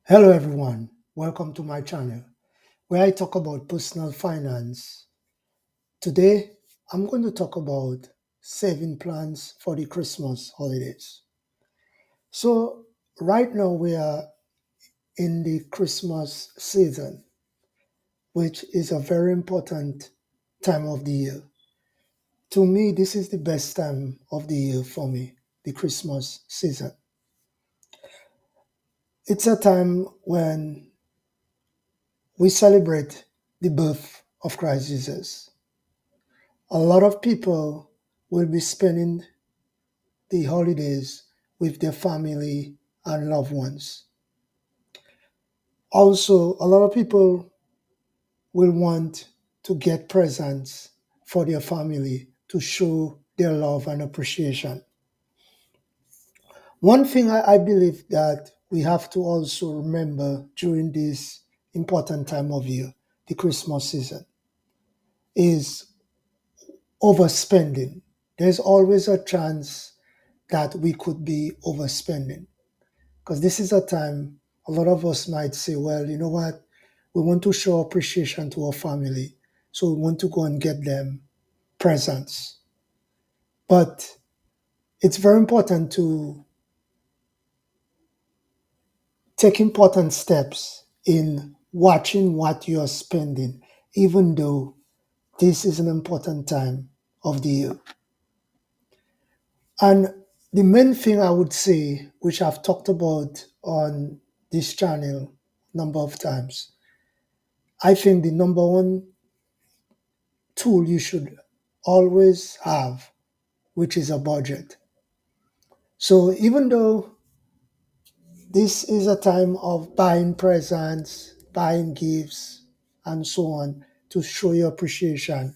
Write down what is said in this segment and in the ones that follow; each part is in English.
Hello everyone, welcome to my channel where I talk about personal finance. Today I'm going to talk about saving plans for the Christmas holidays. So right now we are in the Christmas season, which is a very important time of the year. To me, this is the best time of the year for me, the Christmas season. It's a time when we celebrate the birth of Christ Jesus. A lot of people will be spending the holidays with their family and loved ones. Also, a lot of people will want to get presents for their family to show their love and appreciation. One thing I believe that we have to also remember during this important time of year, the Christmas season, is overspending. There's always a chance that we could be overspending. Because this is a time a lot of us might say, well, you know what? We want to show appreciation to our family. So we want to go and get them presents. But it's very important to take important steps in watching what you're spending, even though this is an important time of the year. And the main thing I would say, which I've talked about on this channel a number of times, I think the number one tool you should always have, which is a budget. So even though this is a time of buying presents, buying gifts, and so on to show your appreciation,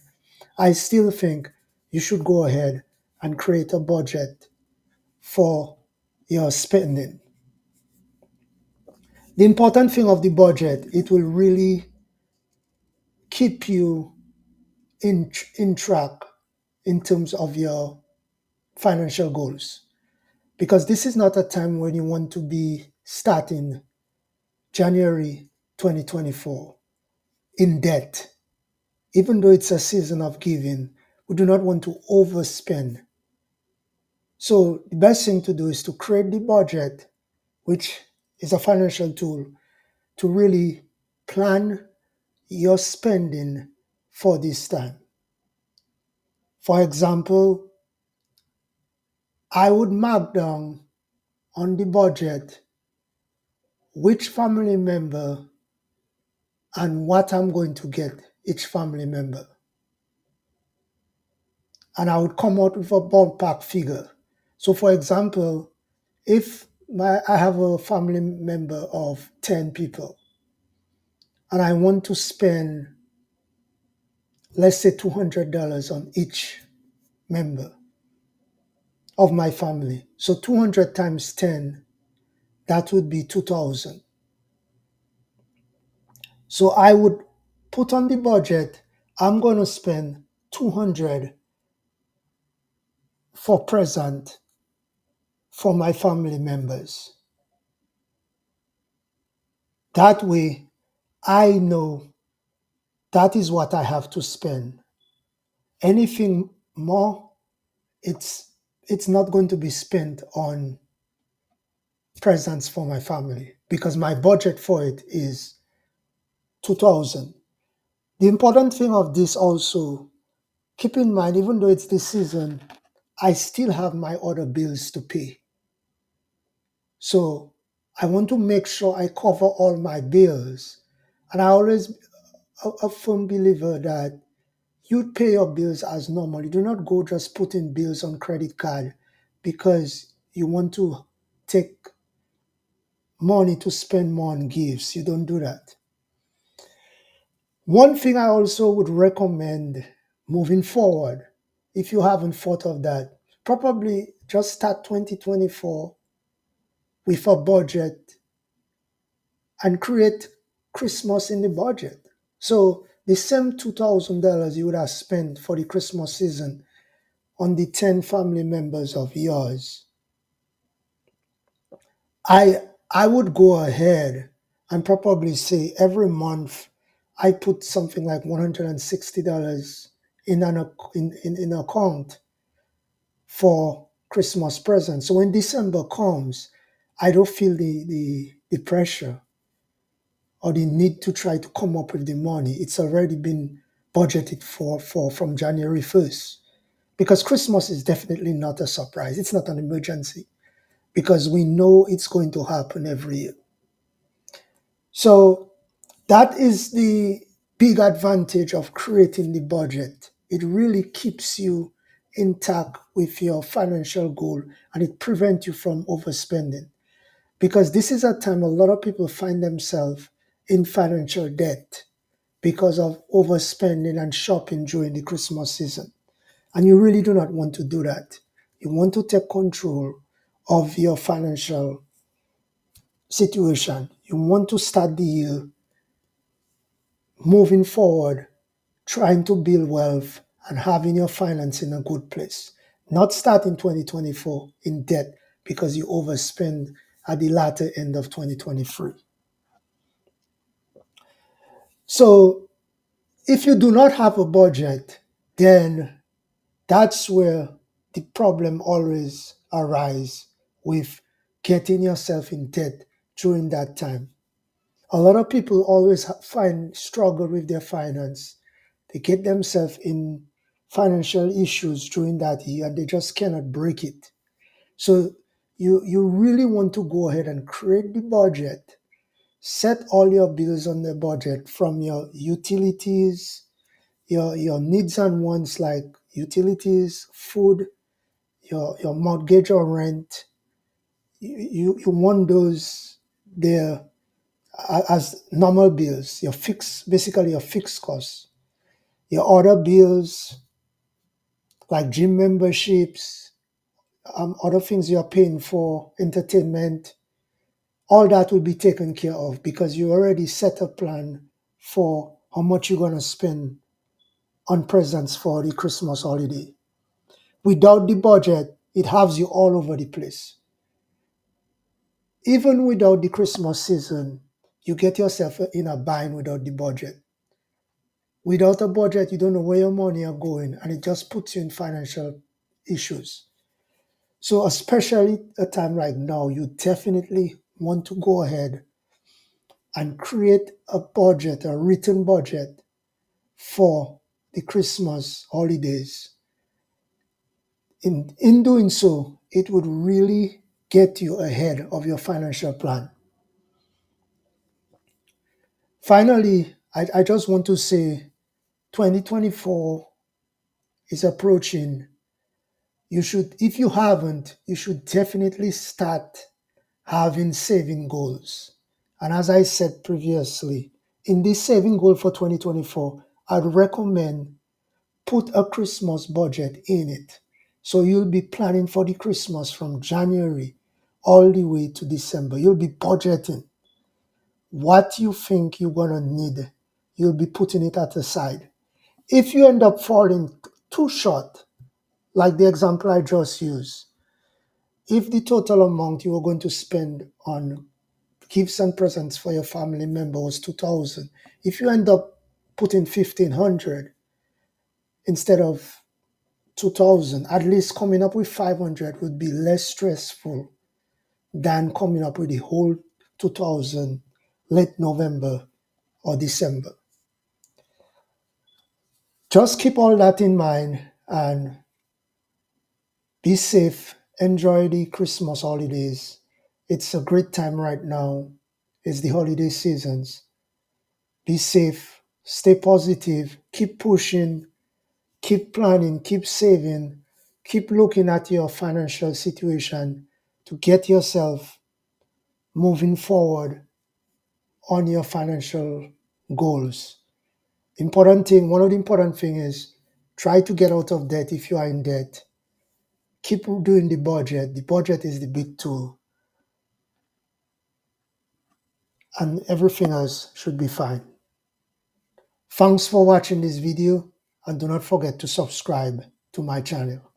I still think you should go ahead and create a budget for your spending. The important thing of the budget, it will really keep you in track in terms of your financial goals. Because this is not a time when you want to be starting January 2024 in debt. Even though it's a season of giving, we do not want to overspend. So the best thing to do is to create the budget, which is a financial tool, to really plan your spending for this time. For example, I would mark down on the budget which family member and what I'm going to get each family member. And I would come out with a ballpark figure. So for example, if I have a family member of 10 people and I want to spend, let's say $200 on each member of my family. So 200 times 10, that would be 2,000. So I would put on the budget, I'm going to spend 200 for present for my family members. That way, I know that is what I have to spend. Anything more, it's not going to be spent on presents for my family because my budget for it is 2,000. The important thing of this also, keep in mind, even though it's the season, I still have my other bills to pay. So I want to make sure I cover all my bills. And I always a firm believer that you pay your bills as normal. You do not go just putting bills on credit card because you want to take money to spend more on gifts. You don't do that. One thing I also would recommend moving forward, if you haven't thought of that, probably just start 2024 with a budget and create Christmas in the budget. So the same $2,000 you would have spent for the Christmas season on the 10 family members of yours, I would go ahead and probably say every month I put something like $160 in an account for Christmas presents. So when December comes, I don't feel the pressure or the need to try to come up with the money. It's already been budgeted for from January 1st. Because Christmas is definitely not a surprise. It's not an emergency because we know it's going to happen every year. So that is the big advantage of creating the budget. It really keeps you intact with your financial goal and it prevents you from overspending. Because this is a time a lot of people find themselves in financial debt because of overspending and shopping during the Christmas season. And you really do not want to do that. You want to take control of your financial situation. You want to start the year moving forward, trying to build wealth and having your finance in a good place. Not starting 2024 in debt because you overspend at the latter end of 2023. So if you do not have a budget, then that's where the problem always arises with getting yourself in debt during that time. A lot of people always find struggle with their finance. They get themselves in financial issues during that year and they just cannot break it. So you really want to go ahead and create the budget, set all your bills on the budget from your utilities, your needs and wants like utilities, food, your mortgage or rent. You want those there as normal bills, your fixed, basically your fixed costs. Your other bills like gym memberships, other things you're paying for, entertainment, all that will be taken care of because you already set a plan for how much you're going to spend on presents for the Christmas holiday. Without the budget, it has you all over the place. Even without the Christmas season, you get yourself in a bind without the budget. Without a budget, you don't know where your money are going, and it just puts you in financial issues. So, especially a time like now, you definitely want to go ahead and create a budget, a written budget for the Christmas holidays. In doing so, it would really get you ahead of your financial plan. Finally, I just want to say 2024 is approaching. You should, if you haven't, you should definitely start having saving goals. And as I said previously, in this saving goal for 2024, I'd recommend put a Christmas budget in it. So you'll be planning for the Christmas from January all the way to December. You'll be budgeting what you think you're going to need. You'll be putting it at the side. If you end up falling too short, like the example I just used, if the total amount you were going to spend on gifts and presents for your family member was 2,000, if you end up putting 1,500 instead of 2,000, at least coming up with 500 would be less stressful than coming up with the whole 2,000 late November or December. Just keep all that in mind and be safe. Enjoy the Christmas holidays. It's a great time right now. It's the holiday seasons. Be safe. Stay positive. Keep pushing. Keep planning. Keep saving. Keep looking at your financial situation to get yourself moving forward on your financial goals. One of the important thing is try to get out of debt if you are in debt. Keep doing the budget. The budget is the big tool, and everything else should be fine. Thanks for watching this video, and do not forget to subscribe to my channel.